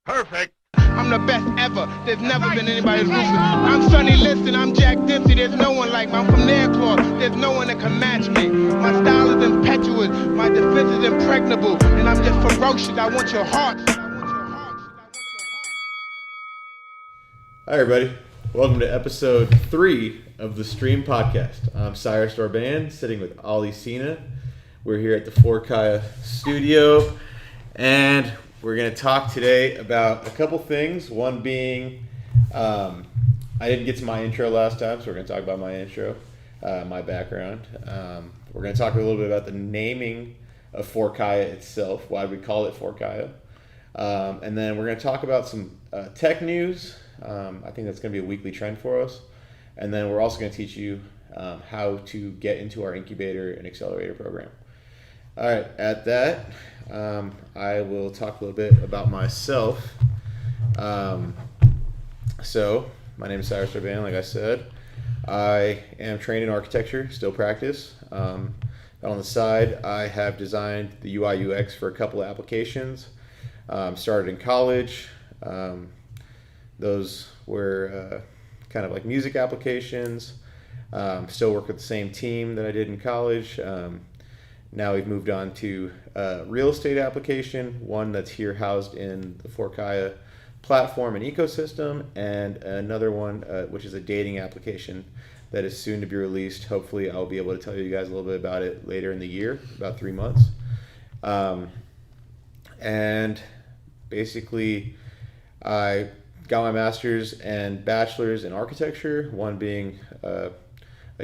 Perfect. I'm the best ever. There's never been anybody ruthless. I'm Sonny Liston. I'm Jack Dempsey. There's no one like me. I'm from Nairclaw. There's no one that can match me. My style is impetuous. My defense is impregnable. And I'm just ferocious. I want your hearts. Hi, everybody. Welcome to episode 3 of the Stream Podcast. I'm Cyrus Dorban, sitting with Ali Sina. We're here at the Forkaya studio, and we're going to talk today about a couple things. One being, I didn't get to my intro last time, so we're going to talk about my intro, my background. We're going to talk a little bit about the naming of Forkaya itself, why we call it Forkaya. And then we're going to talk about some tech news. I think that's going to be a weekly trend for us. And then we're also going to teach you how to get into our incubator and accelerator program. All right, at that, I will talk a little bit about myself. So, my name is Cyrus Dorban, like I said. I am trained in architecture, still practice. On the side, I have designed the UI UX for a couple of applications. Started in college. Those were kind of like music applications. Still work with the same team that I did in college. Now we've moved on to a real estate application, one that's here housed in the Forkaya platform and ecosystem, and another one which is a dating application that is soon to be released. Hopefully I'll be able to tell you guys a little bit about it later in the year, about 3 months. And basically I got my master's and bachelor's in architecture, one being a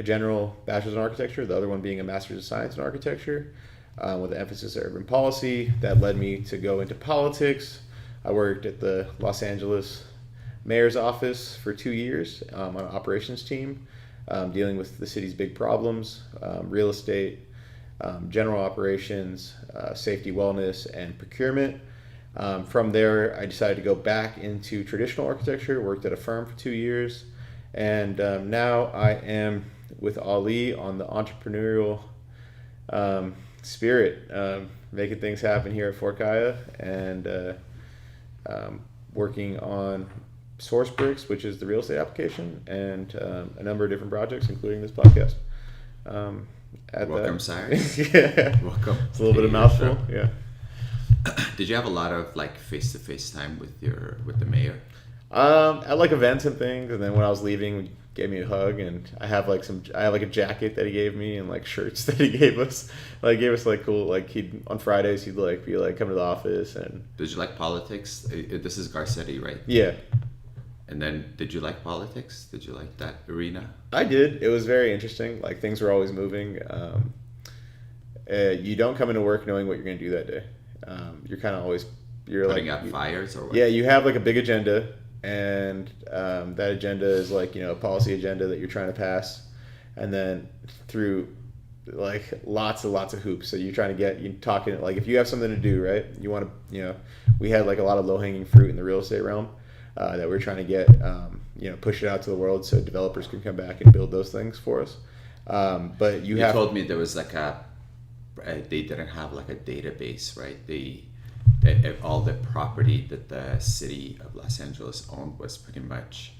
general bachelor's in architecture, the other one being a master's of science in architecture, with an emphasis in urban policy. That led me to go into politics. I worked at the Los Angeles mayor's office for 2 years on an operations team, dealing with the city's big problems, real estate, general operations, safety, wellness, and procurement. From there, I decided to go back into traditional architecture, worked at a firm for 2 years, and now I am with Ali on the entrepreneurial spirit, making things happen here at Forkaya, and working on SourceBricks, which is the real estate application, and a number of different projects, including this podcast. Welcome, Cyrus. Yeah. Welcome. It's a little bit of mouthful, yeah. Did you have a lot of like face-to-face time with the mayor? At like events and things, and then when I was leaving, he gave me a hug, and I have like a jacket that he gave me and like shirts that he gave us. Like gave us like cool, like on Fridays he'd like be like come to the office. And did you like politics? This is Garcetti, right? Yeah. And then did you like politics? Did you like that arena? I did. It was very interesting. Like things were always moving. You don't come into work knowing what you're going to do that day. You're kind of always putting out fires or what? Yeah, you have like a big agenda, and that agenda is like a policy agenda that you're trying to pass, and then through like lots of hoops. So you're trying to you talking like if you have something to do, right? You want to we had like a lot of low hanging fruit in the real estate realm that we're trying to get push it out to the world so developers can come back and build those things for us. But you told me there was like they didn't have like a database, right? All the property that the city of Los Angeles owned was pretty much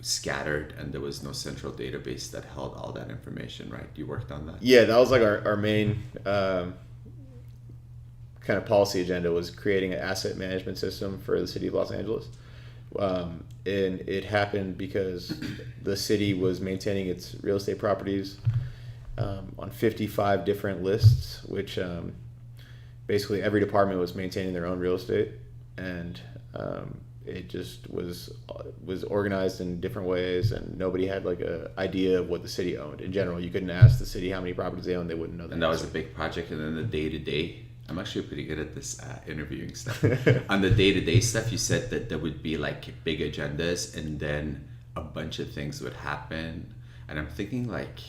scattered, and there was no central database that held all that information, right? You worked on that? Yeah, that was like our main kind of policy agenda, was creating an asset management system for the city of Los Angeles. And it happened because the city was maintaining its real estate properties on 55 different lists, which basically every department was maintaining their own real estate, and it just was organized in different ways, and nobody had like a idea of what the city owned. In general, you couldn't ask the city how many properties they owned; they wouldn't know that. And that was a big project. And then the day-to-day, I'm actually pretty good at this interviewing stuff. On the day-to-day stuff, you said that there would be like big agendas, and then a bunch of things would happen, and I'm thinking like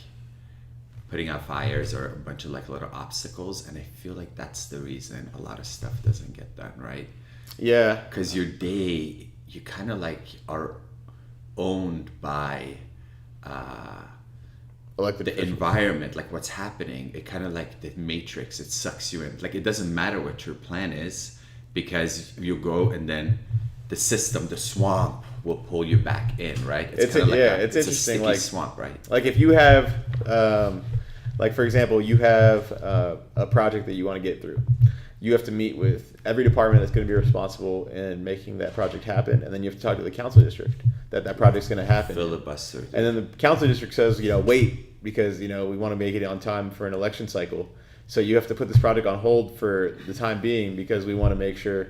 putting out fires or a bunch of like little obstacles, and I feel like that's the reason a lot of stuff doesn't get done, right? Yeah. Because your day, you kind of like are owned by elected the officials. environment, like what's happening. It kind of like the matrix, it sucks you in. Like it doesn't matter what your plan is, because you go and then the system, the swamp, will pull you back in, right? It's kinda it's a interesting. sticky Like swamp, right? Like if you have, like for example, you have a project that you want to get through. You have to meet with every department that's going to be responsible in making that project happen, and then you have to talk to the council district that project's going to happen. Filibuster. And then the council district says, wait, because we want to make it on time for an election cycle. So you have to put this project on hold for the time being because we want to make sure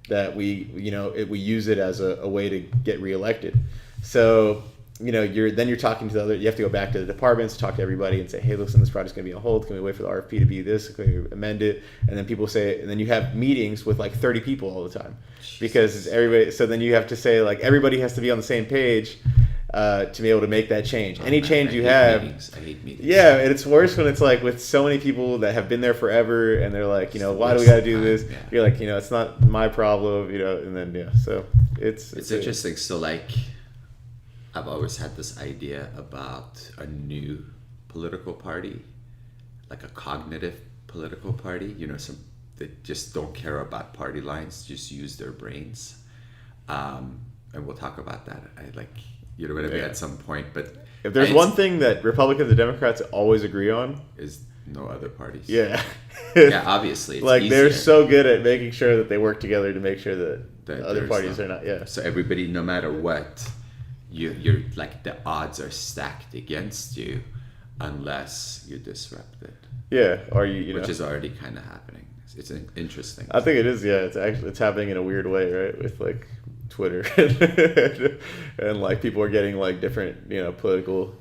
that we use it as a way to get reelected. So you're talking to the other. You have to go back to the departments, talk to everybody, and say, hey, listen, this project's going to be on hold. Can we wait for the RFP to be this? Can we amend it? And then people say, and then you have meetings with like 30 people all the time because it's everybody. So then you have to say like everybody has to be on the same page to be able to make that change. Any change you have. I hate meetings. Yeah, and it's worse when it's like with so many people that have been there forever, and they're like, why do we got to do this? Yeah. You're like, it's not my problem, and then so it's interesting. So like, I've always had this idea about a new political party, like a cognitive political party. Some that just don't care about party lines, just use their brains, and we'll talk about that. I like. What I mean, at some point, but if there's one thing that Republicans and Democrats always agree on is no other parties. Yeah. Yeah, obviously. It's like easier. they're so good at making sure that they work together to make sure that the other parties are not. Yeah. So everybody, no matter what, you're like the odds are stacked against you unless you disrupt it. Yeah, or you which is already kind of happening. It's interesting. I think it is. Yeah, it's happening in a weird way, right? With like Twitter and like people are getting like different political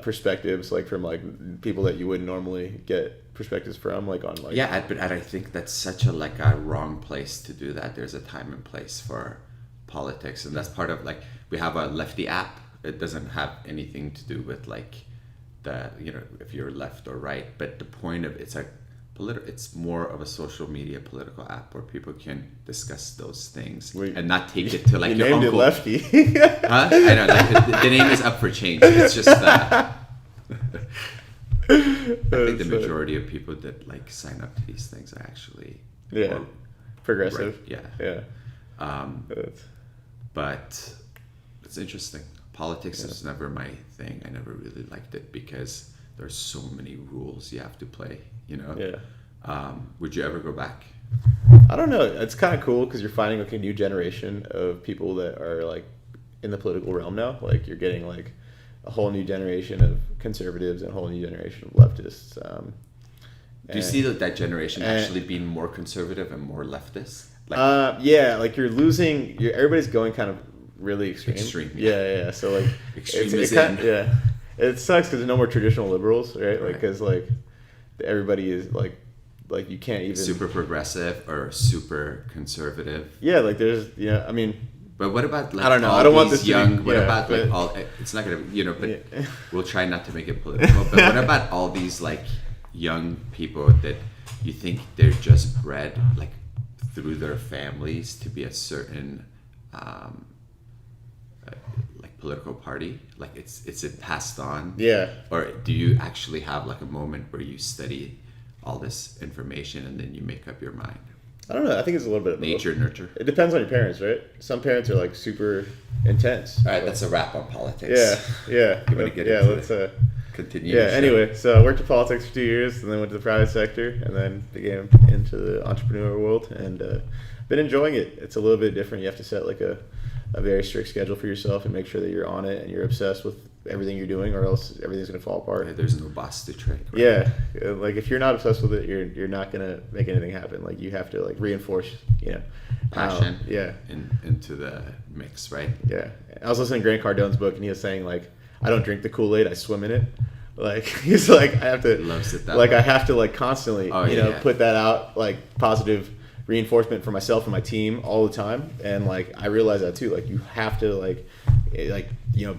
perspectives like from like people that you wouldn't normally get perspectives from like on like but I think that's such a like a wrong place to do that. There's a time and place for politics, and that's part of like we have a lefty app. It doesn't have anything to do with like the if you're left or right, but the point of it's more of a social media political app where people can discuss those things and not take it to like you your named uncle. It Lefty. Huh? I know, like the name is up for change. It's just that. I think the majority of people that like sign up to these things are actually progressive. Right, yeah. But it's interesting. Politics is never my thing. I never really liked it because there's so many rules you have to play. Would you ever go back? I don't know. It's kind of cool because you're finding like a new generation of people that are like in the political realm now. Like you're getting like a whole new generation of conservatives and a whole new generation of leftists. Do you see that generation actually being more conservative and more leftist? Like you're losing. Everybody's going kind of really extreme. Yeah. So like extremism. It sucks because there's no more traditional liberals, right? Like because like everybody is like you can't even super progressive or super conservative. Yeah, like there's I mean. But what about like I don't know. I don't want this young. To be, what about like all? It's not gonna but we'll try not to make it political. But what about all these like young people that you think they're just bred like through their families to be a certain like political party? Like it's passed on. Yeah. Or do you actually have like a moment where you study all this information and then you make up your mind? I don't know. I think it's a little bit of nature, both. nurture. It depends on your parents, right? Some parents are like super intense. All right, that's a wrap on politics. Yeah. You want to get into let's continue. Yeah. Anyway, so I worked in politics for 2 years, and then went to the private sector, and then began into the entrepreneurial world, and been enjoying it. It's a little bit different. You have to set like a very strict schedule for yourself and make sure that you're on it and you're obsessed with everything you're doing, or else everything's gonna fall apart. Yeah, there's no boss to trick. Right? Yeah, like if you're not obsessed with it, you're not gonna make anything happen. Like you have to like reinforce, passion. Yeah, into the mix, right? Yeah, I was listening to Grant Cardone's book, and he was saying like, I don't drink the Kool-Aid, I swim in it. Like he's like, I have to, loves it that like way. I have to like constantly, put that out, like positive reinforcement for myself and my team all the time. And like I realize that too. Like you have to like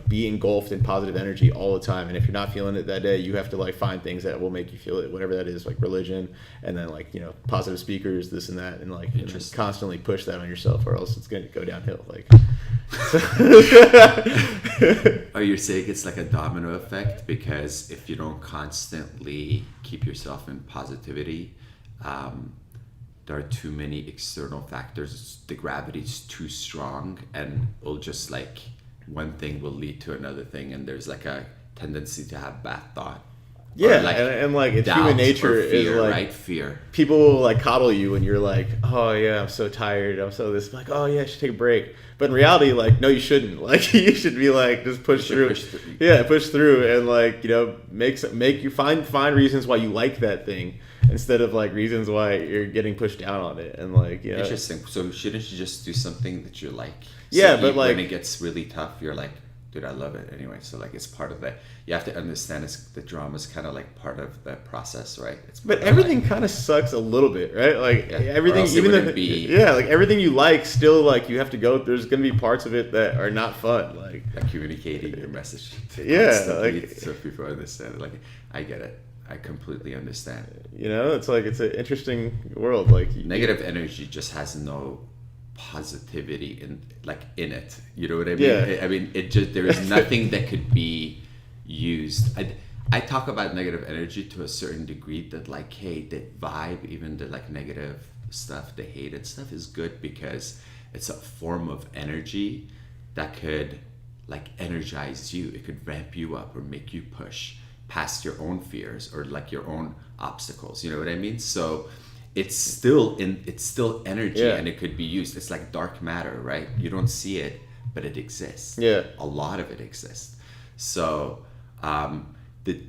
be engulfed in positive energy all the time. And if you're not feeling it that day, you have to like find things that will make you feel it, whatever that is, like religion, and then like positive speakers, this and that, and like constantly push that on yourself, or else it's going to go downhill. Like. Oh, you're saying it's like a domino effect, because if you don't constantly keep yourself in positivity, there are too many external factors. The gravity is too strong, and it'll just like one thing will lead to another thing, and there's like a tendency to have bad thought. Yeah, and like it's doubt human nature or fear, is like right? Fear. people will like coddle you when you're like, oh yeah, I'm so tired, I'm so this, like, oh yeah, I should take a break. But in reality, like, no, you shouldn't. Like, you should be like, just push through. Yeah, push through, and like, you know, make you find reasons why you like that thing instead of like reasons why you're getting pushed down on it. And like, you know, Interesting. So shouldn't you just do something that you like? Yeah, So but like when it gets really tough, you're like, dude, I love it anyway. So like, it's part of that. You have to understand the drama is kind of like part of the process, right? It's But part of, everything like, kind of sucks a little bit, right? Like Yeah, everything, or else it even wouldn't if be- yeah, like everything you like, still like you have to go. There's gonna be parts of it that are not fun. Like communicating your message. Yeah, constantly, like- so people understand it. Like, I get it. I completely understand. you know, it's like it's an interesting world. Like Negative energy just has no positivity in it. You know what I mean? Yeah. I mean, it just, there is nothing that could be used. I talk about negative energy to a certain degree, that like, hey, that vibe, even the like negative stuff, the hated stuff, is good because it's a form of energy that could like energize you. It could ramp you up or make you push past your own fears or like your own obstacles. You know what I mean? So it's still energy, Yeah. and it could be used. It's like dark matter, right? You don't see it, but it exists. Yeah. A lot of it exists. So the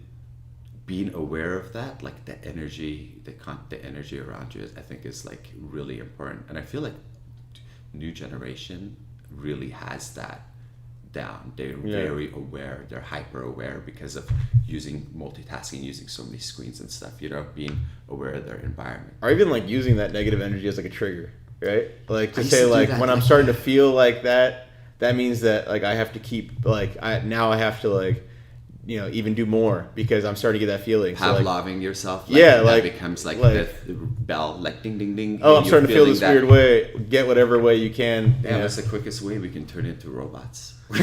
being aware of that, like the energy, the energy around you, I think is like really important. And I feel like new generation really has that down. They're very aware. They're hyper aware because of using multitasking, using so many screens and stuff, you know, being aware of their environment. or even like using that negative energy as like a trigger, right? Like I to used say to do like that, when I'm like- starting to feel like that means that like I have to keep like I have to like, you know, even do more because I'm starting to get that feeling. So like, Pavloving yourself, Yeah, that like- becomes like like- the bell, like ding ding ding. oh, I'm You're starting to feel feeling this that. weird way. Get whatever way you can. Yeah, you know? that's the quickest way we can turn into robots. but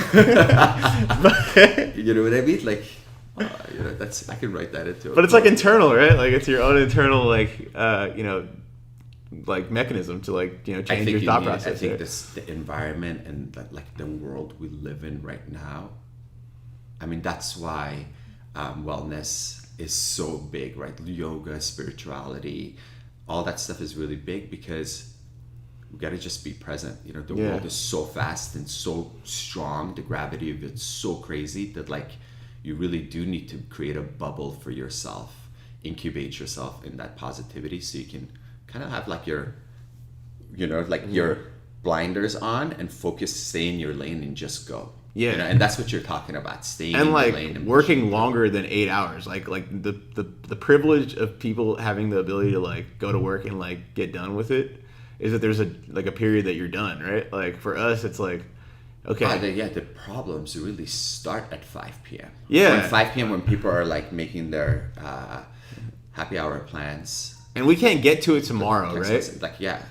You know what I mean? Like, you know, that's, I can write that into. it's like internal, right? Like it's your own internal like you know, like mechanism to like, you know, I change think your you thought need, process. I think right? the environment and like the world we live in right now. I mean, that's why wellness is so big, right? Yoga, spirituality, all that stuff is really big because we got to just be present. You know, the Yeah. world is so fast and so strong. The gravity of it's so crazy that like you really do need to create a bubble for yourself, incubate yourself in that positivity, so you can kind of have like your, you know, like your blinders on and focus, stay in your lane and just go. Yeah. You know, and that's what you're talking about, staying in And your like lane and working longer than 8 hours, like the privilege of people having the ability to like go to work and like get done with it is that there's a like a period that you're done, right? Like for us, it's like okay, the problems really start at 5 p.m. Yeah. When 5 p.m. when people are like making their happy hour plans. and we can't get to it tomorrow, Like, right? Like, yeah,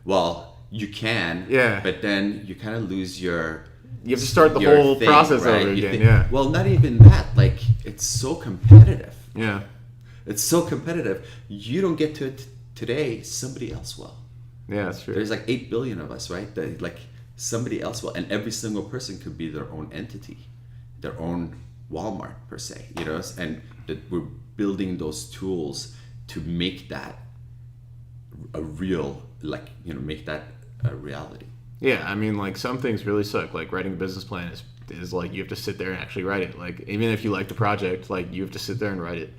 well, you can. Yeah. But then you kind of lose your. You have to start the your whole thing, process right? over You again. think- Yeah, Well, not even that. Like, it's so competitive. yeah, It's so competitive. You don't get to it today. Somebody else will. yeah. That's true. There's like 8 billion of us, right? Like somebody else will, and every single person could be their own entity, their own Walmart per se, you know. And that we're building those tools to make that a real, like, you know, make that a reality. Yeah, I mean, like some things really suck. Like writing a business plan is like you have to sit there and actually write it. Like even if you like the project, like you have to sit there and write it.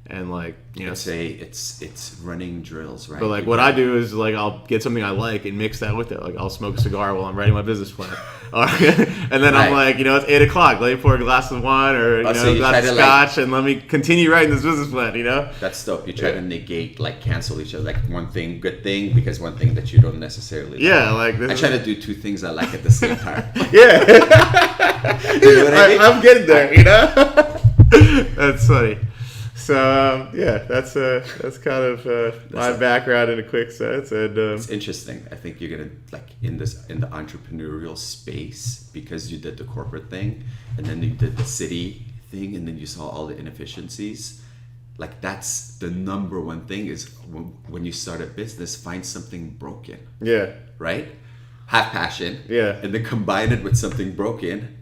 And like, you know, It's running drills, right? but like what I do is like I'll get something I like and mix that with it. Like I'll smoke a cigar while I'm writing my business plan, and then I'm Right. like, you know, it's 8 o'clock. Let me pour a glass of wine or you Oh, know, so a you glass try of to, scotch, and let me continue writing this business plan. You know, That's dope. You try to negate, like cancel each other, like one thing, good thing, because one thing that you don't necessarily like. yeah, like this I is- try to do two things I like at the same time. yeah. You know what I mean? I'm getting there. You know, that's funny. So yeah, that's kind of my background in a quick sense, and It's interesting. I think you're gonna like in the entrepreneurial space, because you did the corporate thing and then you did the city thing and then you saw all the inefficiencies. Like that's the number one thing is when you start a business, find something broken, Yeah. right? Have passion, Yeah. and then combine it with something broken.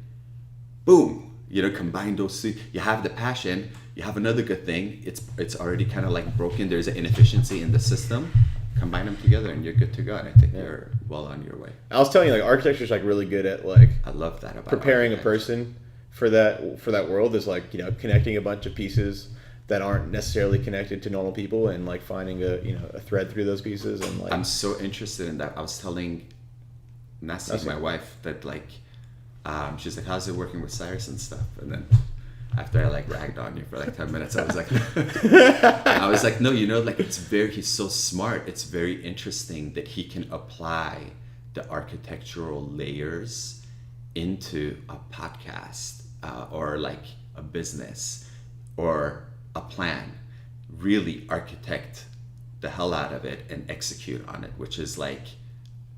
Boom, combine those two. You have the passion, you have another good thing. It's already kind of like broken. There's an inefficiency in the system. Combine them together, and you're good to go. And I think you're well on your way. I was telling you, like, architecture is like really good at like I love that about preparing a architecture. person for that world. Is like connecting a bunch of pieces that aren't necessarily connected to normal people, and like finding a thread through those pieces. And like I'm so interested in that. I was telling Nasi, my wife, that like she's like, how's it working with Cyrus and stuff? And then after I like ragged on you for like 10 minutes, I was like, no, like he's so smart. It's very interesting that he can apply the architectural layers into a podcast or like a business or a plan, really architect the hell out of it and execute on it, which is like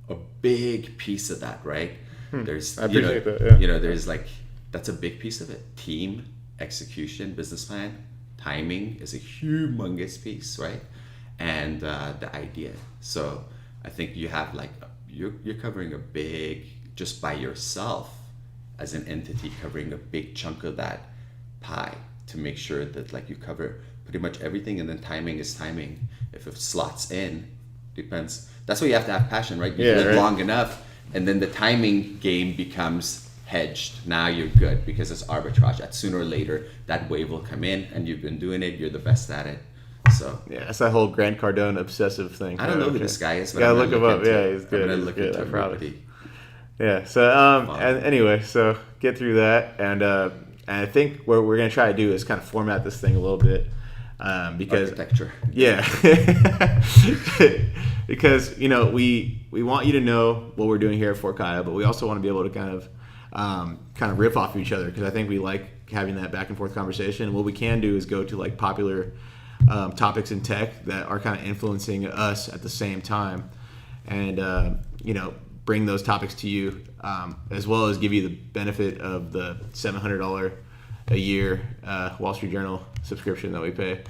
a big piece of that, right? There's, I appreciate that, yeah. There's like, that's a big piece of it. Team, execution, business plan, timing is a humongous piece, right? And the idea. So I think you have like, you're covering a big, just by yourself as an entity, covering a big chunk of that pie to make sure that like you cover pretty much everything. And then timing is timing. If it slots in, depends. That's why you have to have passion, right? You live long enough, and then the timing game becomes hedged. Now you're good because it's arbitrage. That sooner or later that wave will come in, and you've been doing it. You're the best at it. So yeah, it's that whole Grant Cardone obsessive thing. I don't know who this guy is, but yeah, I'm look him up. into Yeah, it. he's good. I'm gonna He's look good. into I him probably. really. Yeah. So and anyway, so get through that, and I think what we're gonna try to do is kind of format this thing a little bit. Because Architecture. Yeah. Because we want you to know what we're doing here at Fort Kaya, but we also want to be able to kind of riff off of each other, because I think we like having that back and forth conversation. What we can do is go to like popular topics in tech that are kind of influencing us at the same time, and bring those topics to you, as well as give you the benefit of the $700 a year Wall Street Journal subscription that we pay.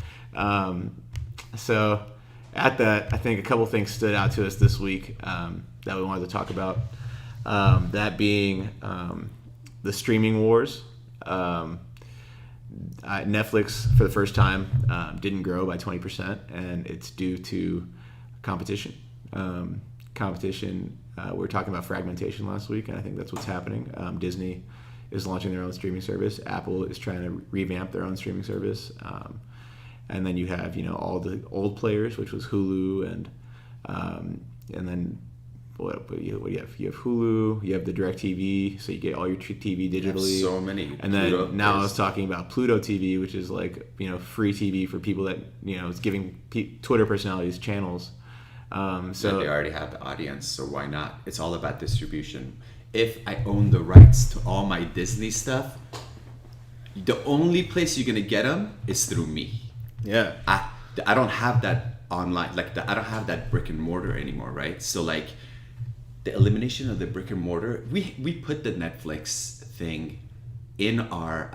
So at that, I think a couple things stood out to us this week that we wanted to talk about. That being the streaming wars. Netflix, for the first time, didn't grow by 20%, and it's due to competition. We were talking about fragmentation last week, and I think that's what's happening. Disney is launching their own streaming service. Apple is trying to revamp their own streaming service. And then you have, all the old players, which was Hulu, and then what do you have? You have Hulu, you have the DirecTV, so you get all your TV digitally. So many. And then now I was talking about Pluto TV, which is like, free TV for people that, it's giving Twitter personalities channels. So they already have the audience, so why not? It's all about distribution. If I own the rights to all my Disney stuff, the only place you're gonna get them is through me. Yeah. I don't have that online, I don't have that brick and mortar anymore, right? So like the elimination of the brick and mortar, we put the Netflix thing in our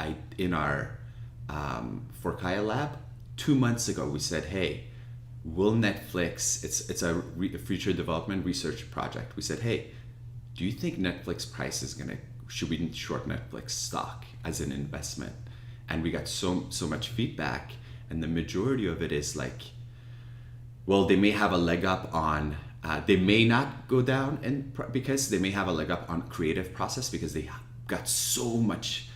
Fort Kaya lab 2 months ago. We said, hey, will Netflix, it's a future development research project. We said, hey, do you think Netflix price is should we short Netflix stock as an investment? And we got so much feedback, and the majority of it is like, well, they may have a leg up on, they may not go down, and because they may have a leg up on creative process because they got so much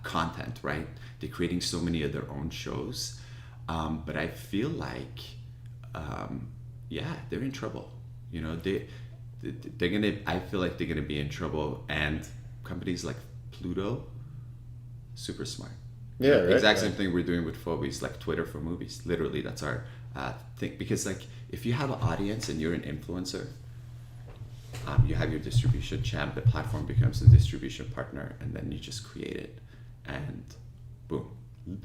content, right? They're creating so many of their own shows. But I feel like, they're in trouble. I feel like they're gonna be in trouble, and companies like Pluto, super smart. Yeah, right. Exact same thing we're doing with Phobes, like Twitter for movies. Literally, that's our thing. Because like, if you have an audience and you're an influencer, you have your distribution champ. The platform becomes a distribution partner, and then you just create it, and boom,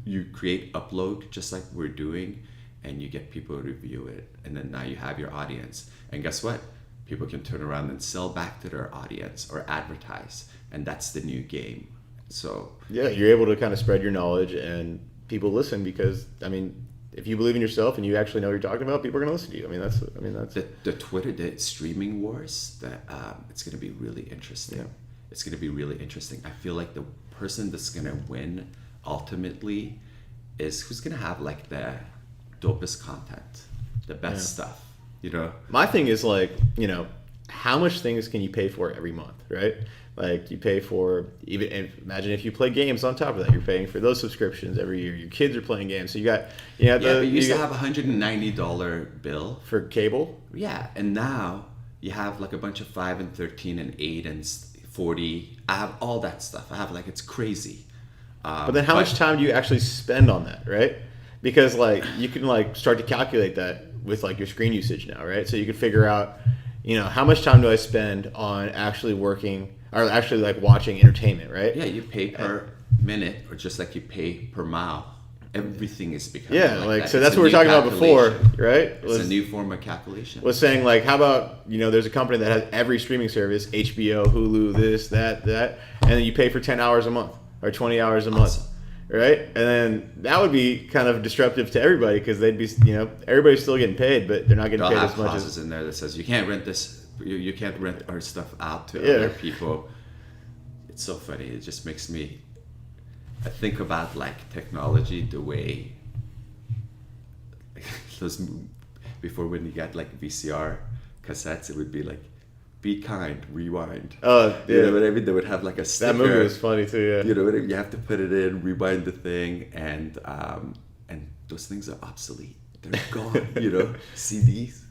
you create, upload, just like we're doing, and you get people to review it, and then now you have your audience. And guess what? People can turn around and sell back to their audience or advertise, and that's the new game. So yeah, you're able to kind of spread your knowledge and people listen because, I mean, if you believe in yourself and you actually know what you're talking about, people are going to listen to you. That's the Twitter, the streaming wars. That it's going to be really interesting. Yeah. It's going to be really interesting. I feel like the person that's going to win ultimately is who's going to have like the dopest content, the best stuff. You know, my thing is like, how much things can you pay for every month, right? Like you pay for even, and imagine if you play games on top of that, you're paying for those subscriptions every year. Your kids are playing games, so you got but you used to have $190 bill for cable. Yeah, and now you have like a bunch of 5 and 13 and 8 and 40. I have all that stuff. I have like it's crazy. But then how much time do you actually spend on that, right? Because like you can like start to calculate that with like your screen usage now, right? So you can figure out, how much time do I spend on actually working or actually like watching entertainment, right? Yeah, you pay per minute or just like you pay per mile. Everything is becoming like that. so It's that's a what we were new talking about before, calculation. right? It's a new form of calculation. Was saying like, how about, there's a company that has every streaming service, HBO, Hulu, this, that, and then you pay for 10 hours a month or 20 hours a month, right? And then that would be kind of disruptive to everybody because they'd be, everybody's still getting paid, but they're not getting They'll paid have as much clauses in there that says you can't rent this, you can't rent our stuff out to Yeah. other people. It's so funny. It just makes me, I think about like technology the way those before when you got like VCR cassettes, it would be like, be kind, rewind. Oh, yeah. You know what I mean? They would have like a sticker. That movie was funny too, yeah. You know what I mean? You have to put it in, rewind the thing, and those things are obsolete. They're gone. CDs,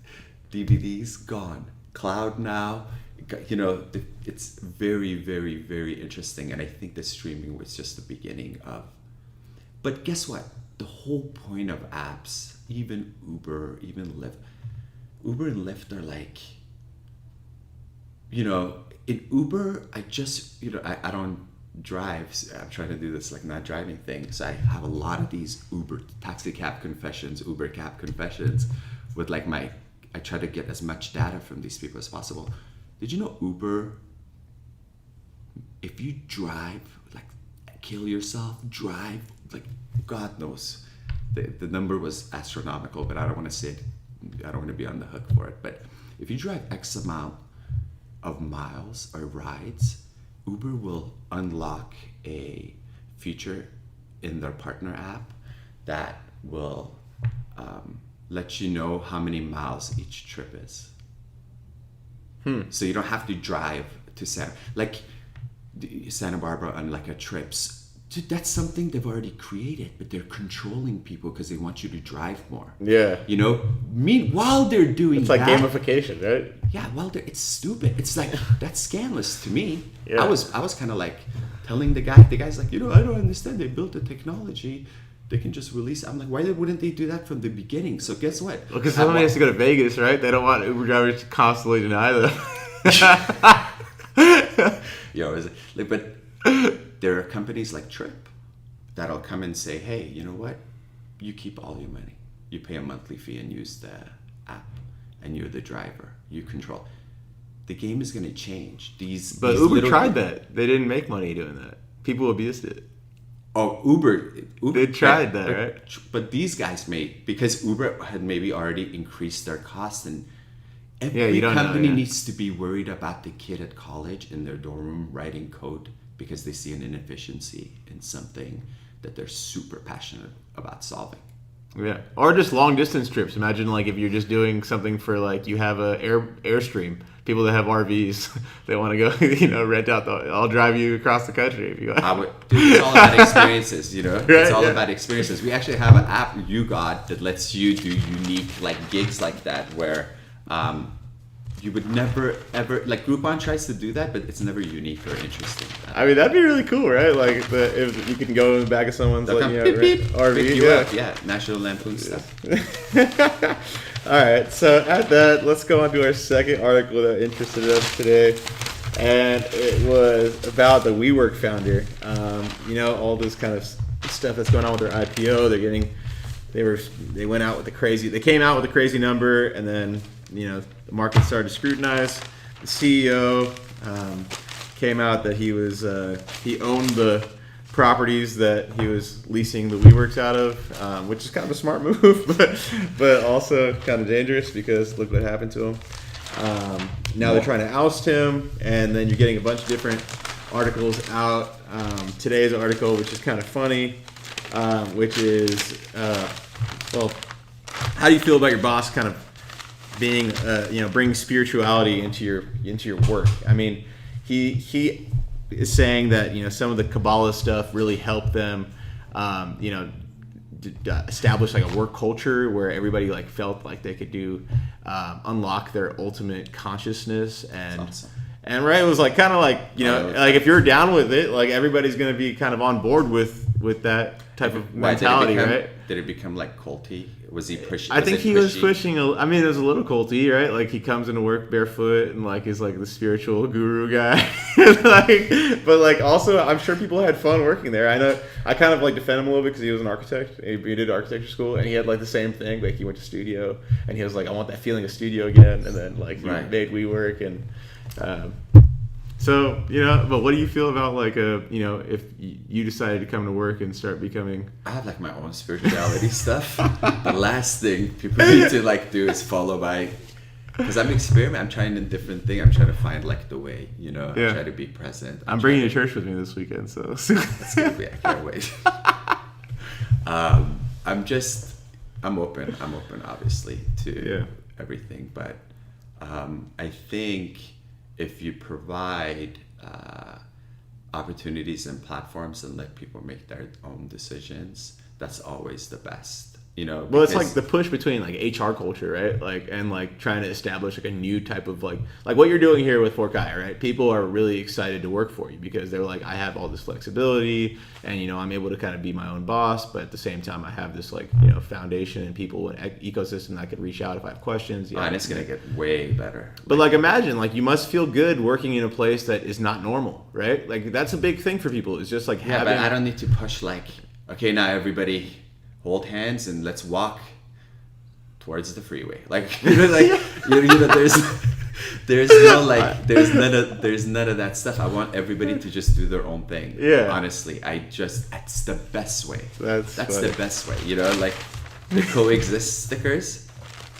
DVDs, gone. Cloud now. It's very, very, very interesting, and I think the streaming was just the beginning of. But guess what? The whole point of apps, even Uber, even Lyft, Uber and Lyft are like, in Uber, I just, I don't drive. I'm trying to do this like not driving thing. So I have a lot of these Uber taxi cab confessions, Uber cab confessions with like I try to get as much data from these people as possible. Did you know Uber, if you drive, like kill yourself, drive, like God knows, the number was astronomical, but I don't want to say it, I don't want to be on the hook for it. But if you drive X amount of miles or rides, Uber will unlock a feature in their partner app that will let you know how many miles each trip is. So you don't have to drive to Santa Barbara on like a trips. Dude, that's something they've already created, but they're controlling people because they want you to drive more. Yeah. While they're doing It's like that, gamification, right? yeah, it's stupid. It's like that's scandalous to me. Yeah. I was kind of like telling the guy's like, I don't understand. They built the technology, they can just release. I'm like, why wouldn't they do that from the beginning? So guess what? Well, because somebody has to go to Vegas, right? They don't want Uber drivers to constantly deny them. But there are companies like Trip that'll come and say, hey, you know what? You keep all your money. You pay a monthly fee and use the app, and you're the driver. You control. The game is going to change. But Uber tried that. They didn't make money doing that. People abused it. Oh, Uber. They tried that, right? But these guys because Uber had maybe already increased their costs, and every company needs to be worried about the kid at college in their dorm room writing code because they see an inefficiency in something that they're super passionate about solving. Yeah, or just long distance trips. Imagine like if you're just doing something for like you have a Airstream. People that have RVs, they want to go, rent out. I'll drive you across the country if you want. It's all about experiences, Right, It's all about experiences. We actually have an app you got that lets you do unique like gigs like that where you would never ever like Groupon tries to do that, but it's never unique or interesting. I mean, that'd be really cool, right? Like if you can go in the back of someone's like, beep, beep, RV, pick you up. Yeah, National Lampoon stuff. All right, so at that, let's go on to our second article that interested us today, and it was about the WeWork founder. All this kind of stuff that's going on with their IPO. They went out with they came out with a crazy number, and then the market started to scrutinize. The CEO came out that he owned the properties that he was leasing the WeWorks out of, which is kind of a smart move, but also kind of dangerous because look what happened to him. Now they're trying to oust him, and then you're getting a bunch of different articles out. Today's article, which is kind of funny, which is, well, how do you feel about your boss kind of being, bringing spirituality into your work? I mean, he is saying that some of the Kabbalah stuff really helped them, establish like a work culture where everybody like felt like they could unlock their ultimate consciousness and. Awesome. And right, it was like kind of like like if you're down with it, like everybody's gonna be kind of on board with that type of mentality, right? Did it become like culty? Was he pushing? I think he was pushing. I mean, it was a little culty, right? Like he comes into work barefoot and like is like the spiritual guru guy. But like also, I'm sure people had fun working there. I know. I kind of like defend him a little bit because he was an architect. He did architecture school, and he had like the same thing. Like he went to studio, and he was like, I want that feeling of studio again. And then like he made WeWork and. So but what do you feel about like if you decided to come to work and start becoming? I have like my own spirituality stuff. The last thing people need to like do is follow by, because I'm trying a different thing. I'm trying to find like the way, I try to be present. I'm bringing you to church with me this weekend, so it's gonna be. I can't wait. I'm open obviously to everything, but I think. If you provide opportunities and platforms and let people make their own decisions, that's always the best. Well, it's like the push between like HR culture, right? Like and like trying to establish like a new type of like what you're doing here with Forkaya, right? People are really excited to work for you because they're like, I have all this flexibility, and I'm able to kind of be my own boss, but at the same time, I have this like foundation and people and ecosystem that I could reach out if I have questions. And it's gonna get way better. But like imagine like you must feel good working in a place that is not normal, right? Like that's a big thing for people. It's just like having. But I don't need to push like, okay, now everybody. Hold hands and let's walk towards the freeway. There's none of that stuff. I want everybody to just do their own thing. Yeah. Honestly, that's the best way. That's the best way. Like the coexist stickers.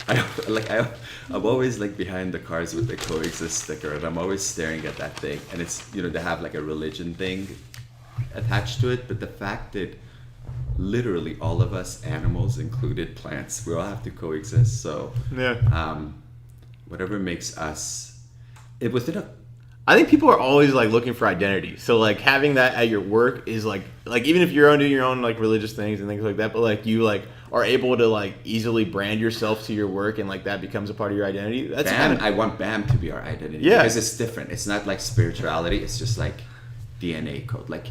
I'm always like behind the cars with the coexist sticker, and I'm always staring at that thing. And it's they have like a religion thing attached to it, but the fact that literally all of us, animals included, plants, we all have to coexist. So whatever makes us I think people are always like looking for identity. So like having that at your work is like even if you're doing your own like religious things and things like that, but like you like are able to like easily brand yourself to your work and like that becomes a part of your identity. That's BAM. I want BAM to be our identity because it's different. It's not like spirituality. It's just like DNA code. But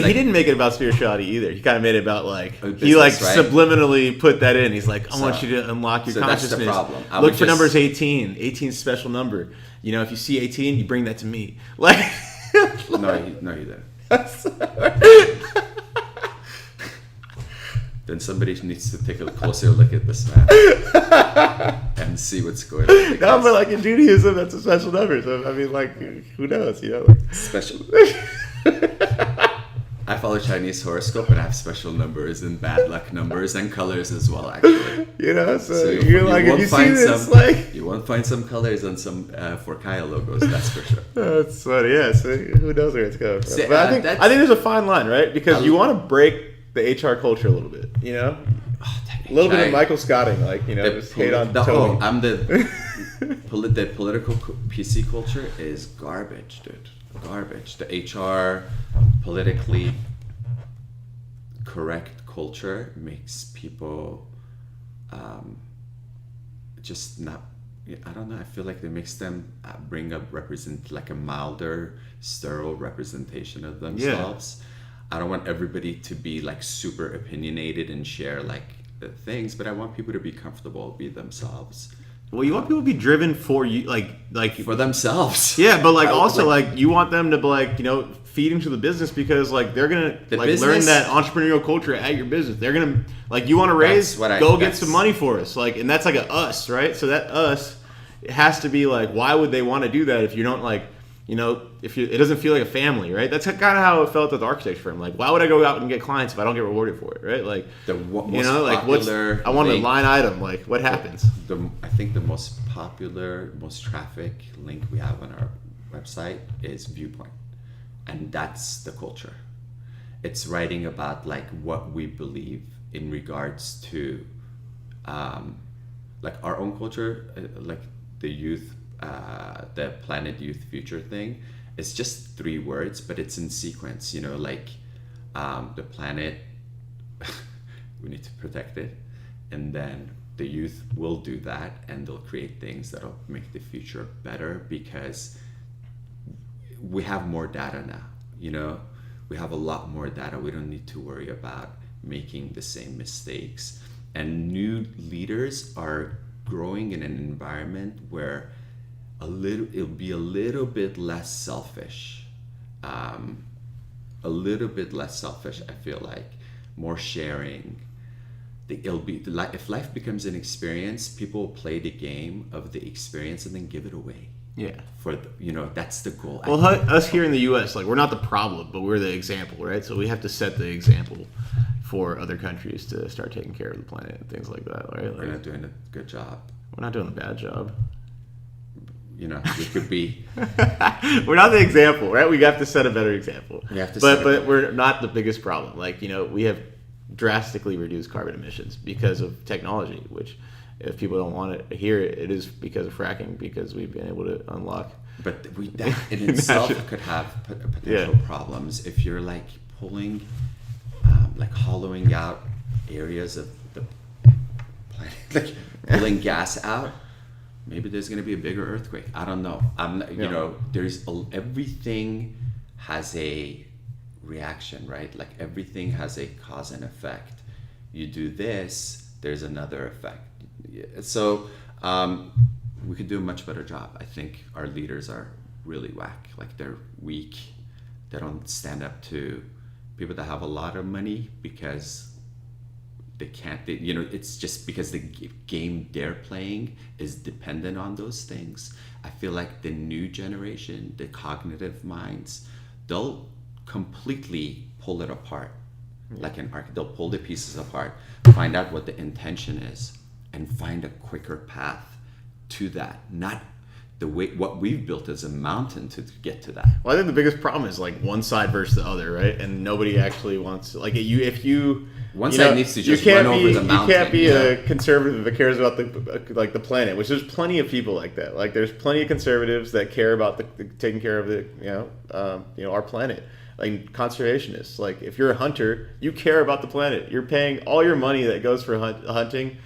he didn't make it about spirituality either. He kind of made it about like business, he like right? subliminally put that in. He's like, I want you to unlock your consciousness. That's the problem. Look for numbers 18. 18 is a special number. If you see 18, you bring that to me. Like no, you didn't. Then somebody needs to take a closer look at this map and see what's going on. No, but like in Judaism, that's a special number. So I mean, like, who knows? Special. I follow Chinese horoscope and I have special numbers and bad luck numbers and colors as well, actually. So you're like, if you see this, like... You won't find some colors on some Forkaya logos, that's for sure. That's funny, yeah. So who knows where it's coming from. But I think there's a fine line, right? Because you want to break the HR culture a little bit, a little bit of Michael Scotting, like, just hate on Tony. The political PC culture is garbage, dude. Garbage. The HR politically correct culture makes people just not. I don't know. I feel like it makes them represent like a milder, sterile representation of themselves. Yeah. I don't want everybody to be like super opinionated and share like the things, but I want people to be comfortable, be themselves. Well, you want people to be driven for you, like for themselves. Yeah, but like also like you want them to like feed into the business because like they're gonna learn that entrepreneurial culture at your business. They're gonna like you want to raise, get some money for us, like, and that's like a us, right? So that us, it has to be like, why would they want to do that if you don't like, it doesn't feel like a family, right? That's kind of how it felt at the architecture firm. Like, why would I go out and get clients if I don't get rewarded for it, right? Like, I want a line item. Like, what happens? I think the most popular, most traffic link we have on our website is Viewpoint, and that's the culture. It's writing about like what we believe in regards to like our own culture, like the youth, the Planet Youth Future thing. It's just 3 words, but it's in sequence, like the planet, we need to protect it, and then the youth will do that, and they'll create things that'll make the future better, because we have more data now, we have a lot more data. We don't need to worry about making the same mistakes. And new leaders are growing in an environment where it'll be a little bit less selfish. I feel like more sharing. It'll be like, if life becomes an experience, people will play the game of the experience and then give it away. Yeah. That's the goal. Well, us here in the U.S., like, we're not the problem, but we're the example, right? So we have to set the example for other countries to start taking care of the planet and things like that, right? We're not doing a good job. We're not doing a bad job. We could be. We're not the example, right? We have to set a better example. But we're not the biggest problem. Like, we have drastically reduced carbon emissions because of technology, which, if people don't want to hear it, it is because of fracking, because we've been able to unlock. But that in itself could have potential problems if you're like pulling, like hollowing out areas of the planet, like pulling gas out. Maybe there's going to be a bigger earthquake. I don't know. Everything has a reaction, right? Like, everything has a cause and effect. You do this, there's another effect. So we could do a much better job. I think our leaders are really whack. Like, they're weak. They don't stand up to people that have a lot of money because they can't. It's just because the game they're playing is dependent on those things. I feel like the new generation, the cognitive minds, they'll completely pull it apart. Like an architect, they'll pull the pieces apart, find out what the intention is, and find a quicker path to that. Not the way what we've built as a mountain to get to that. Well, I think the biggest problem is like one side versus the other, right? And nobody actually wants to, like, one side needs to just run over the mountain. You can't be a conservative that cares about the planet, which there's plenty of people like that. Like, there's plenty of conservatives that care about taking care of our planet. Like, conservationists. Like, if you're a hunter, you care about the planet. You're paying all your money that goes for hunting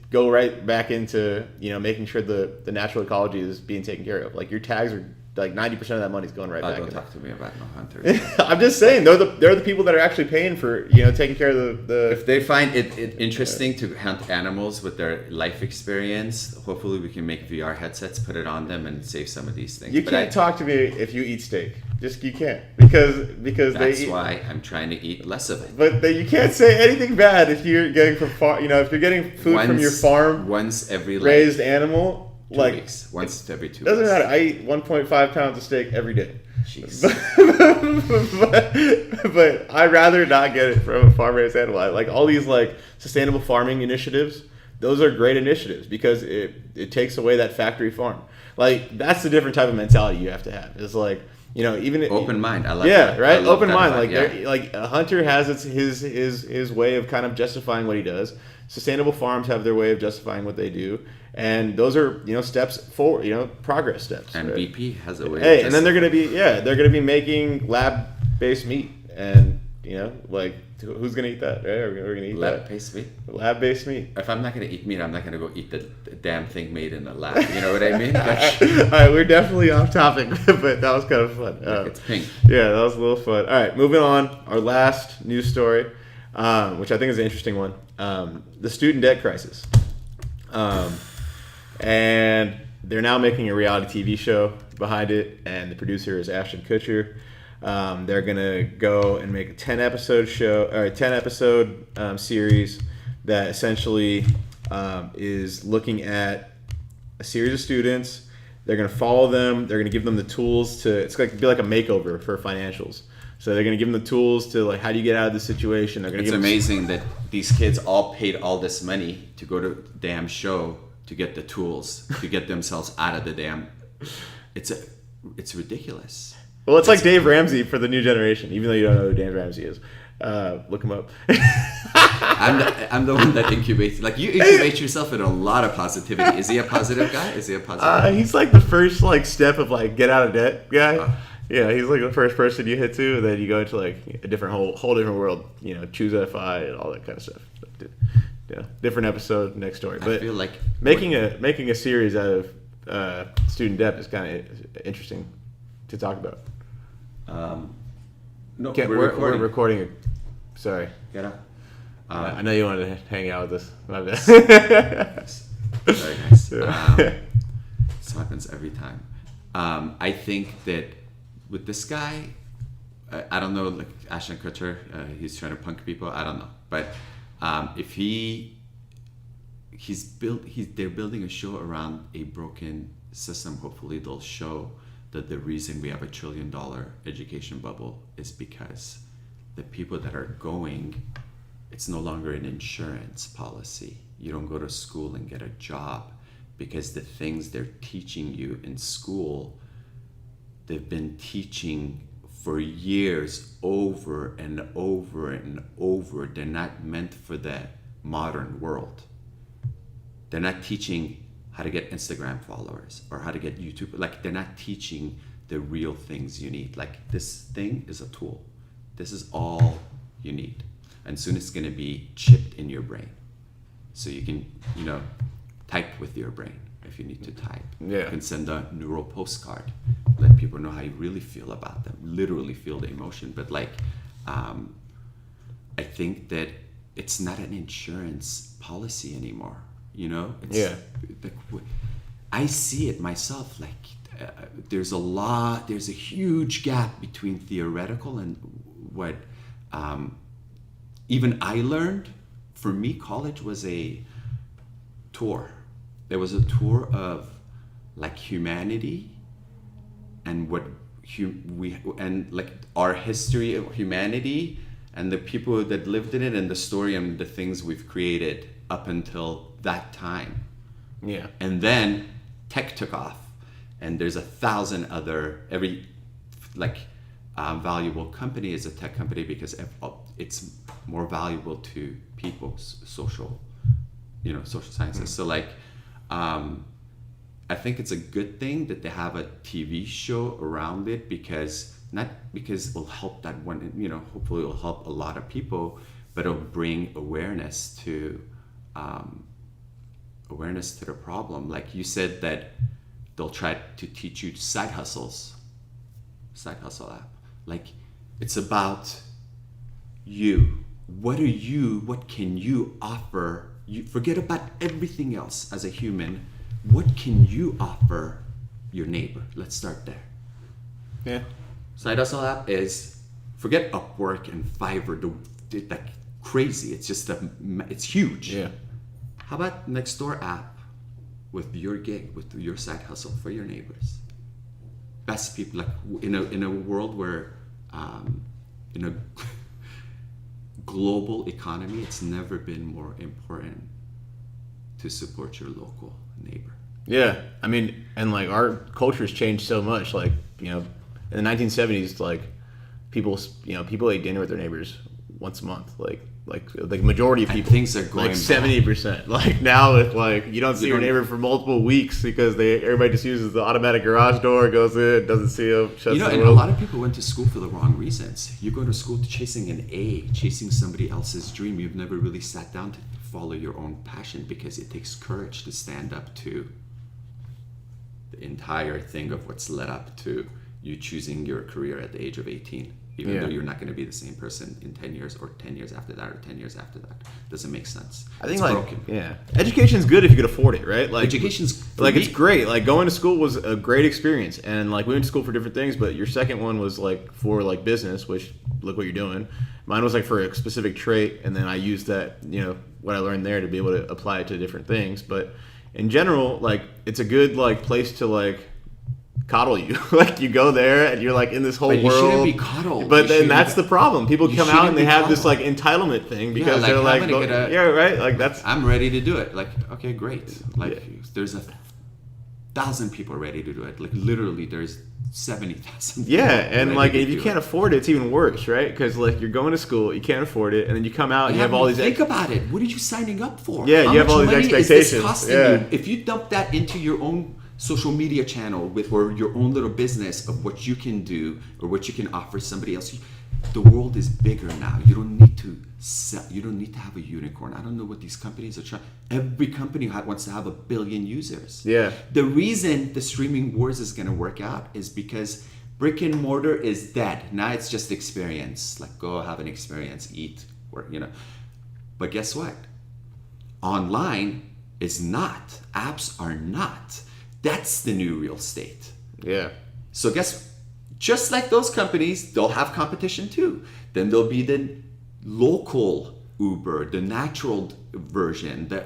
go right back into making sure the natural ecology is being taken care of. Like, your tags are like 90% of that money's going right back. Don't talk to me about no hunters. I'm just saying they're the people that are actually paying for taking care of the. If they find it interesting to hunt animals with their life experience, hopefully we can make VR headsets, put it on them, and save some of these things. You can't talk to me if you eat steak. You can't because that's why I'm trying to eat less of it. But you can't say anything bad if you're getting from if you're getting food from your farm once every raised animal. 2 weeks. Once every 2 weeks. Doesn't matter. I eat 1.5 pounds of steak every day. Jeez. but I'd rather not get it from a farm-raised animal. Like, all these sustainable farming initiatives, those are great initiatives because it takes away that factory farm. Like, that's the different type of mentality you have to have. It's like, even open mind. I like that. Yeah, right. Open mind. Like a hunter has his way of kind of justifying what he does. Sustainable farms have their way of justifying what they do, and those are steps forward. Progress steps. And right? BP has a way. Hey, and then they're gonna be making lab-based meat, and who's gonna eat that? Right? We're gonna eat lab-based meat. Lab-based meat. If I'm not gonna eat meat, I'm not gonna go eat the damn thing made in the lab. You know what I mean? All right, we're definitely off topic, but that was kind of fun. It's pink. Yeah, that was a little fun. All right, moving on. Our last news story, which I think is an interesting one. The student debt crisis. And they're now making a reality TV show behind it, and the producer is Ashton Kutcher. They're gonna go and make a 10-episode series that essentially is looking at a series of students They're going to follow them. They're going to give them the tools to. It's like be like a makeover for financials. So they're going to give them the tools to like how do you get out of the situation. They're going to It's amazing that these kids all paid all this money to go to the damn show to get the tools to get themselves out of the damn. It's ridiculous. Well, it's like Dave Ramsey for the new generation. Even though you don't know who Dave Ramsey is, look him up. I'm the one that incubates. Like you incubate yourself in a lot of positivity. Is he a positive guy? Is he a positive? He's like the first like step of like get out of debt guy. Yeah, he's like the first person you hit to, and then you go into like a different whole different world. You know, choose FI and all that kind of stuff. Yeah, different episode, next story. But I feel like making a series out of student debt is kind of interesting to talk about. No, we're recording it. Sorry. Get up. I know you wanted to hang out with us. My bad. Very nice. This happens every time. I think that with this guy, I don't know, like Ashton Kutcher, he's trying to punk people. I don't know, but if they're building a show around a broken system. Hopefully, they'll show that the reason we have $1 trillion education bubble is because the people that are going, it's no longer an insurance policy. You don't go to school and get a job because the things they're teaching you in school, they've been teaching for years over and over and over. They're not meant for the modern world. They're not teaching how to get Instagram followers or how to get YouTube. Like, they're not teaching the real things you need. Like, this thing is a tool. This is all you need. And soon it's going to be chipped in your brain. So you can, type with your brain if you need to type. Yeah. You can send a neural postcard. Let people know how you really feel about them. Literally feel the emotion. But I think that it's not an insurance policy anymore. Yeah. I see it myself. There's a huge gap between theoretical and what even I learned. For me, college was a tour. There was a tour of humanity and our history of humanity and the people that lived in it and the story and the things we've created up until that time. Yeah. And then tech took off, and there's 1,000 other valuable company is a tech company because it's more valuable to people's social sciences. So I think it's a good thing that they have a TV show around it not because it'll help that one, hopefully it'll help a lot of people, but it'll bring awareness to the problem. Like you said that they'll try to teach you side hustle app. It's about you. What can you offer? You forget about everything else as a human. What can you offer your neighbor? Let's start there. Yeah. Side hustle app is, forget Upwork and Fiverr, crazy. It's just it's huge. Yeah. How about Nextdoor app with your gig, with your side hustle for your neighbors? Best people, in a world where, in a global economy, it's never been more important to support your local neighbor. Yeah, I mean, and our culture's changed so much. In the 1970s, people ate dinner with their neighbors once a month. The majority of people. Things are going 70%. Now, if you don't see your neighbor for multiple weeks because everybody just uses the automatic garage door, goes in, doesn't see him, shuts the and door. a lot of people went to school for the wrong reasons. You go to school chasing an A, chasing somebody else's dream. You've never really sat down to follow your own passion because it takes courage to stand up to the entire thing of what's led up to you choosing your career at the age of 18. Even though you're not going to be the same person in 10 years or 10 years after that or 10 years after that. Doesn't make sense. I think it's broken. Yeah. Education's good if you could afford it, right? Education's it's great. Going to school was a great experience. And we went to school for different things, but your second one was for business, which look what you're doing. Mine was for a specific trait, and then I used that, what I learned there to be able to apply it to different things. But in general, it's a good place to coddle you. Like you go there and you're like in this whole But you world. shouldn't be coddled. But You then shouldn't that's be- the problem. People you come out shouldn't and they be have this like coddled. entitlement thing because like, they're I'm like, gonna get a- yeah, right. Like that's I'm ready to do it. Like, okay, great. Like, Yeah. there's 1,000 people ready to do it. Like, literally, there's 70,000. yeah. people And ready like to if you do can't it. afford it, it's even worse, right? Because like you're going to school, you can't afford it, and then you come out and you have all these. Think about it. What are you signing up for? Yeah, How you have much all these money is this expectations. costing Yeah. you? If you dump that into your own social media channel with or your own little business of what you can do or what you can offer somebody else, the world is bigger now. You don't need to sell. You don't need to have a unicorn. I don't know what these companies are trying. Every company wants to have 1 billion users. Yeah. The reason the streaming wars is going to work out is because brick and mortar is dead. Now it's just experience. Like, go have an experience, eat, work, But guess what? Online is not. Apps are not. That's the new real estate. Yeah. So just like those companies, they'll have competition too. Then there'll be the local Uber, the natural version that,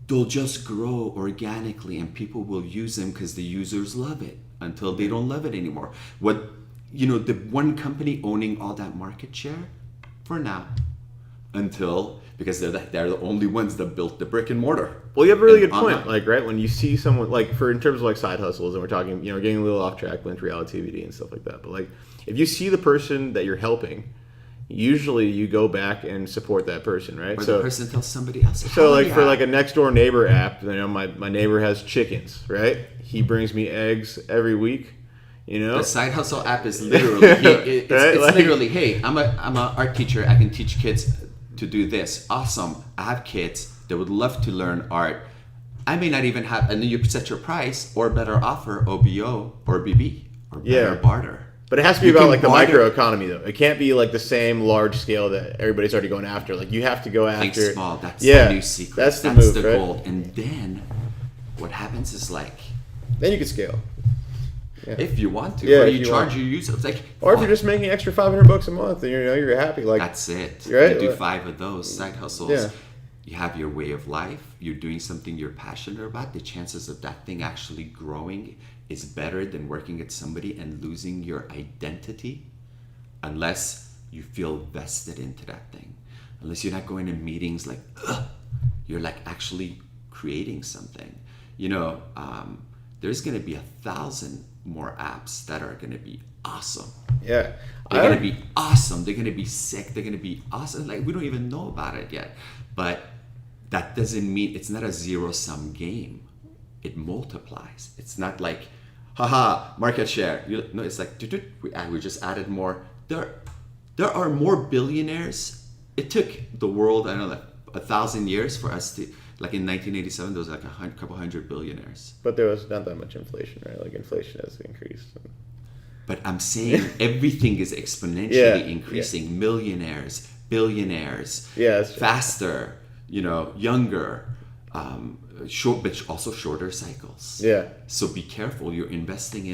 they'll just grow organically and people will use them because the users love it until they don't love it anymore. The one company owning all that market share for now because they're the only ones that built the brick and mortar. Well, you have a really And good point. online. Like, right, when you see someone, like, in terms of, like, side hustles, and we're talking, getting a little off track, went to reality TV and stuff like that. But, like, if you see the person that you're helping, usually you go back and support that person, right? Or the person tells somebody else. So, like, Hell for, yeah. like, a next door neighbor app, my neighbor has chickens, right? He brings me eggs every week, The side hustle app is literally, it's Right? Like- literally, hey, I'm a art teacher. I can teach kids to do this. Awesome. I have kids that would love to learn art. I may not even have, and then you set your price or better offer OBO or BB or better barter. But it has to be You about, can like, the barter- micro economy, though. It can't be, like, the same large scale that everybody's already going after. Like, you have to go Think after... small. That's Yeah, the new secret. that's the move, right? goal. And then what happens is like, Then you can scale. Yeah. if you want to, Yeah, or if you you charge want. your users, like, Or if fine. you're just making extra $500 a month and you're happy, like That's it. Right? You do Like- 5 of those side hustles. Yeah. You have your way of life. You're doing something you're passionate about. The chances of that thing actually growing is better than working at somebody and losing your identity, unless you feel vested into that thing. Unless you're not going to meetings like, ugh, you're like actually creating something. There's going to be 1,000 more apps that are going to be awesome. yeah. They're going to be awesome. They're going to be sick. They're going to be awesome. Like, we don't even know about it yet. But that doesn't mean it's not a zero-sum game. It multiplies. It's not like, haha, market share. No, it's like, we just added more. There are more billionaires. It took the world, I don't know, like 1,000 years for us to, like in 1987, there was like a couple hundred billionaires. But there was not that much inflation, right? Like inflation has increased. But I'm saying everything is exponentially Yeah, increasing. Millionaires, billionaires, Yeah, that's true. faster, younger, short, but also shorter cycles. Yeah. So be careful. You're investing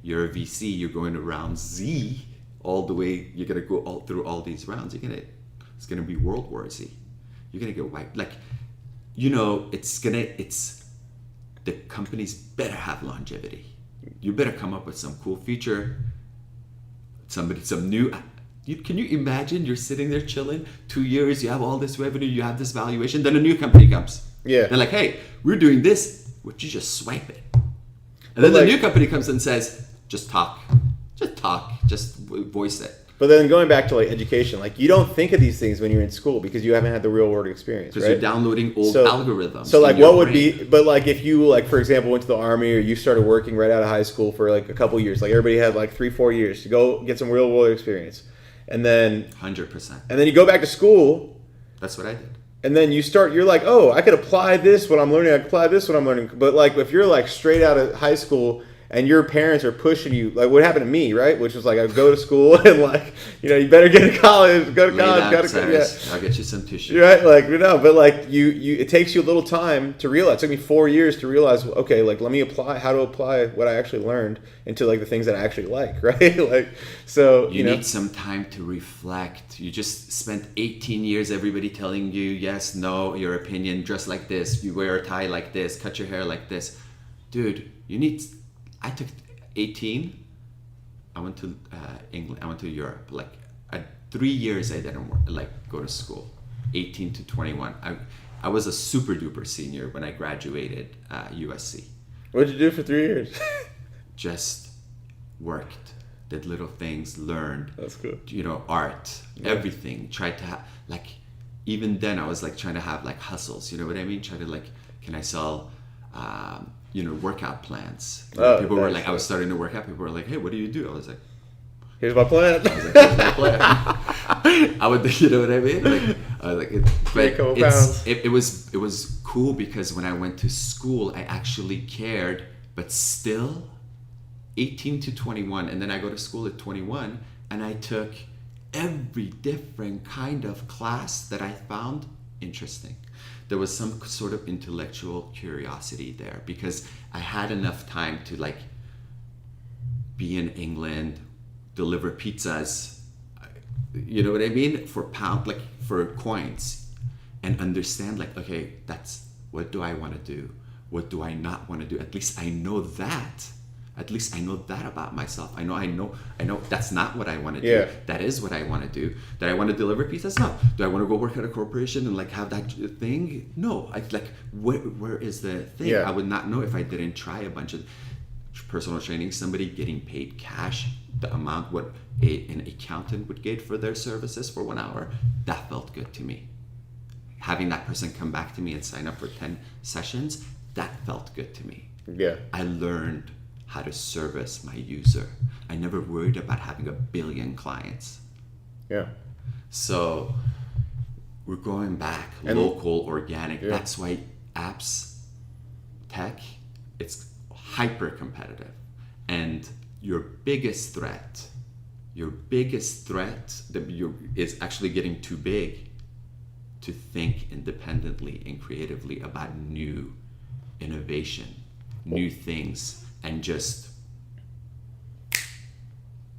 you're a VC. You're going to round Z all the way. You're gonna go through all these rounds. It's gonna be World War Z. You're gonna get wiped. Like, the companies better have longevity. You better come up with some cool feature. Some new. Can you imagine? You're sitting there chilling. 2 years, you have all this revenue, you have this valuation. Then a new company comes. Yeah. They're like, hey, we're doing this. Would you just swipe it? And then the like- new company comes and says, just talk, just voice it. But then going back to like education, like you don't think of these things when you're in school because you haven't had the real world experience, Because right? you're downloading old algorithms. So like in your what would brain. be, but like if you like, for example, went to the army or you started working right out of high school for like a couple years, like everybody had like 3-4 years to go get some real world experience. And then 100%. you go back to school That's what I did. and then you're like, oh, I could apply this what I'm learning, I could apply this what I'm learning. But like if you're like straight out of high school and your parents are pushing you, like what happened to me, right? Which was like I go to school and like, you better get to college, go to Lay college, down, gotta Cyrus. I'll get you some tissue. Right, like but like you it takes you a little time to realize. It took me 4 years to realize, okay, like let me apply how to apply what I actually learned into like the things that I actually like, right? Like so You need some time to reflect. You just spent 18 years everybody telling you yes, no, your opinion, dress like this, you wear a tie like this, cut your hair like this. Dude, you need I took 18. I went to England. I went to Europe. Like 3 years, I didn't go to school. 18 to 21. I was a super duper senior when I graduated USC. What did you do for 3 years? Just worked, did little things, learned. That's cool. Art, everything. Tried to have even then I was trying to have hustles. You know what I mean? Try to can I sell workout plans? People were I was starting to work out. People were like, hey, what do you do? I was like, here's my plan. I was like, here's my plan. I would, you know what I mean? I was it was cool because when I went to school, I actually cared, but still 18 to 21. And then I go to school at 21 and I took every different kind of class that I found interesting. There was some sort of intellectual curiosity there because I had enough time to be in England, deliver pizzas, you know what I mean, for for coins, and understand okay, that's what do I want to do, what do I not want to do. At least I know that. At least I know that about myself. I know that's not what I want to do. Yeah. That is what I want to do. That I want to deliver pizzas? No. Do I want to go work at a corporation and have that thing? No. Where is the thing? Yeah. I would not know if I didn't try a bunch of personal training, somebody getting paid cash, the amount what an accountant would get for their services for 1 hour. That felt good to me. Having that person come back to me and sign up for 10 sessions, that felt good to me. Yeah. I learned how to service my user. I never worried about having 1 billion clients. Yeah. So we're going back, And local, organic. Yeah. That's why apps, tech, it's hyper competitive. And your biggest threat is actually getting too big to think independently and creatively about new innovation, new things, and just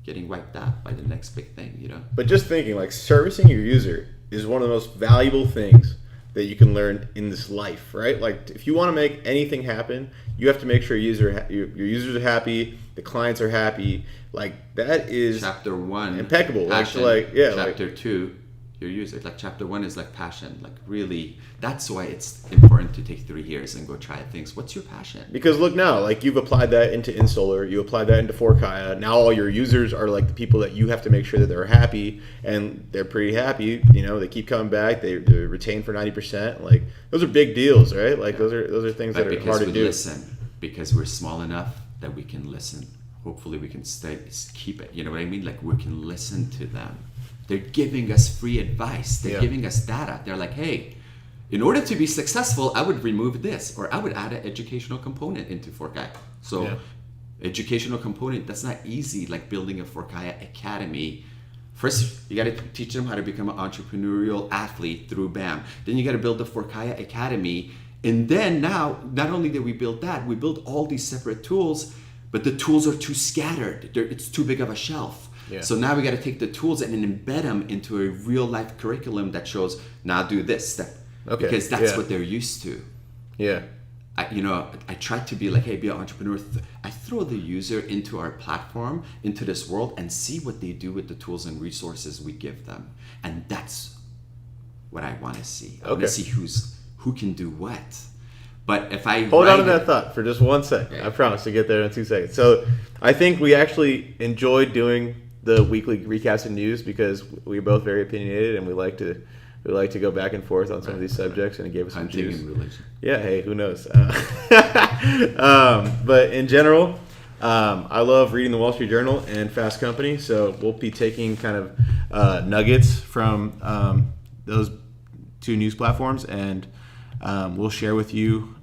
getting wiped out by the next big thing, But just thinking, servicing your user is one of the most valuable things that you can learn in this life, right? If you want to make anything happen, you have to make sure your users are happy, the clients are happy. That is Chapter 1, impeccable. Passion. Yeah. Chapter 2, your user. Chapter 1 is passion. Really, that's why it's important to take 3 years and go try things. What's your passion? Because look now, you've applied that into Insolar, you applied that into Forkaya. Now all your users are the people that you have to make sure that they're happy, and they're pretty happy. They keep coming back. They're retained for 90%. Those are big deals, right? Those are things that are hard to do. Listen, because we're small enough that we can listen. Hopefully we can keep it. You know what I mean? We can listen to them. They're giving us free advice. They're giving us data. They're like, hey, in order to be successful, I would remove this, or I would add an educational component into Forkaya. So educational component, that's not easy, building a Forkaya Academy. First, you got to teach them how to become an entrepreneurial athlete through BAM. Then you got to build the Forkaya Academy. And then now, not only did we build that, we built all these separate tools, but the tools are too scattered. It's too big of a shelf. Yeah. So now we got to take the tools and then embed them into a real life curriculum that shows, now do this step. Okay. Because that's what they're used to. Yeah. I try to be hey, be an entrepreneur. I throw the user into our platform, into this world, and see what they do with the tools and resources we give them. And that's what I want to see. I want to see who can do what. But if I hold on to that thought for just 1 second. Okay. I promise to get there in 2 seconds. So I think we actually enjoyed doing the weekly recaps and news because we're both very opinionated and we like to go back and forth on some of these subjects, and it gave us some juice. And religion. Yeah, hey, who knows? But in general, I love reading the Wall Street Journal and Fast Company, so we'll be taking kind of nuggets from those 2 news platforms, and we'll share with you.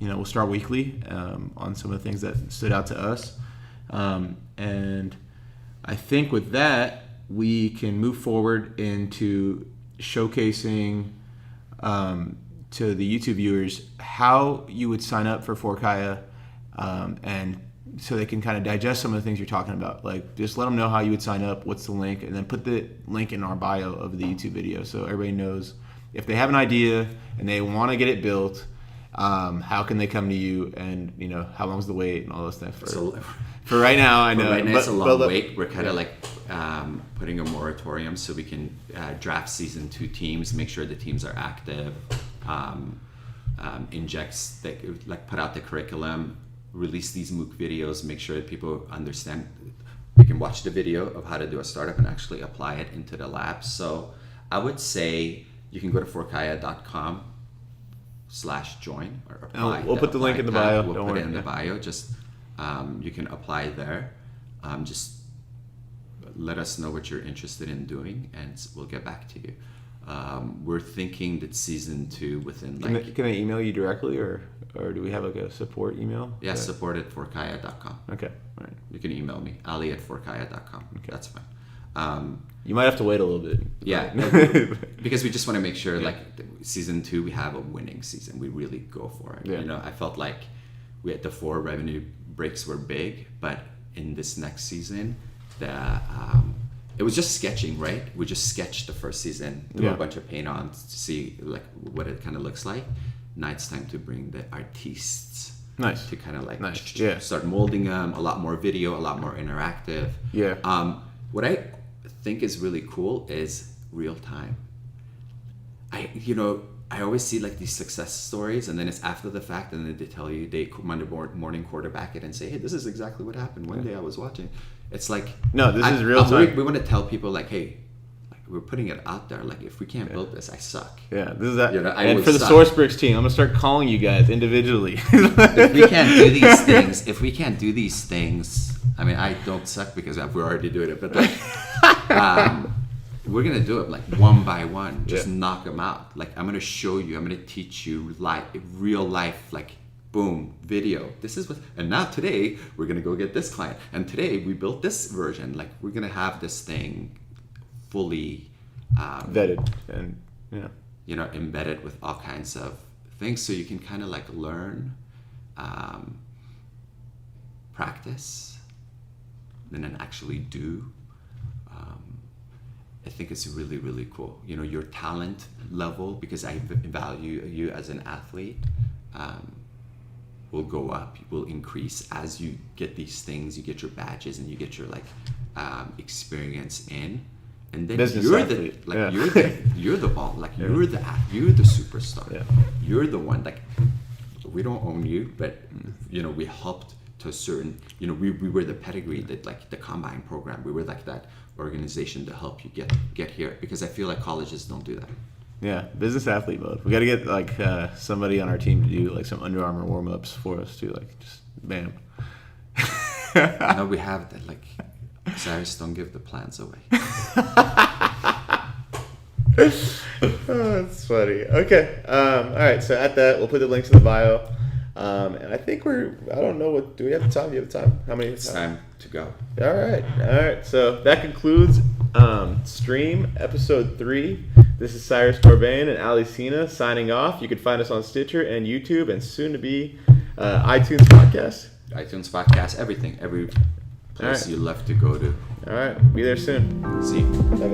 We'll start weekly on some of the things that stood out to us, and I think with that we can move forward into showcasing to the YouTube viewers how you would sign up for Forkaya, and so they can kind of digest some of the things you're talking about. Just let them know how you would sign up, what's the link, and then put the link in our bio of the YouTube video so everybody knows if they have an idea and they want to get it built how can they come to you, and how long's the wait and all those things So for right now? I know right now it's a long but- wait. We're kind of like putting a moratorium so we can draft season 2 teams, make sure the teams are active, put out the curriculum, release these MOOC videos, make sure that people understand. We can watch the video of how to do a startup and actually apply it into the lab. So I would say you can go to forkaya.com/join or apply. We'll put the link in the bio. We'll Don't put worry. it in the bio. Just you can apply there. Just let us know what you're interested in doing, and we'll get back to you. We're thinking that season 2 within Can I email you directly, or do we have like a support email? Yeah, support at forkaya.com. Okay, all right. You can email me, Ali at forkaya.com. Okay. That's fine. You might have to wait a little bit. Yeah, because we just want to make sure, season 2, we have a winning season. We really go for it. Yeah. I felt like we had the 4 revenue breaks were big, but in this next season, it was just sketching, right? We just sketched the first season, threw a bunch of paint on to see what it kind of looks like. Now it's time to bring the artists. Nice. To kind of start molding them. A lot more video, a lot more interactive. Yeah. What I think is really cool is real time. I always see these success stories, and then it's after the fact, and then they tell you they Monday morning quarterback it and say, hey, this is exactly what happened. One day I was watching. It's no, this is real time. We want to tell people hey, we're putting it out there. If we can't build this, I suck. Yeah, this is that. And for the SourceBricks team, I'm gonna start calling you guys individually. If we can't do these things, I mean, I don't suck because we're already doing it, but we're gonna do it one by one. Just knock them out. I'm gonna show you. I'm gonna teach you real life. Boom, video. This is what. And now today we're gonna go get this client. And today we built this version. We're gonna have this thing fully vetted and embedded with all kinds of things, so you can kind of learn, practice, and then actually do. I think it's really, really cool. Your talent level, because I value you as an athlete, will go up, will increase as you get these things, you get your badges, and you get your experience in. And then Business you're athlete. you're the ball, you're the superstar. Yeah. You're the one. We don't own you, but we helped to a certain. We were the pedigree that the Combine program. We were that organization to help you get here, because I feel like colleges don't do that. Yeah, business athlete mode. We got to get somebody on our team to do some Under Armour warm ups for us too. Just bam. No, we have that. Cyrus, don't give the plans away. Oh, that's funny. Okay. All right. So at that, we'll put the links in the bio. And I think I don't know do we have time? Do you have time? How many? It's time to go. All right. So that concludes Stream episode 3. This is Cyrus Corbain and Ali Sina signing off. You can find us on Stitcher and YouTube, and soon to be iTunes podcast. iTunes podcast, everything, every place you love to go to. All right. Be there soon. See you. Bye.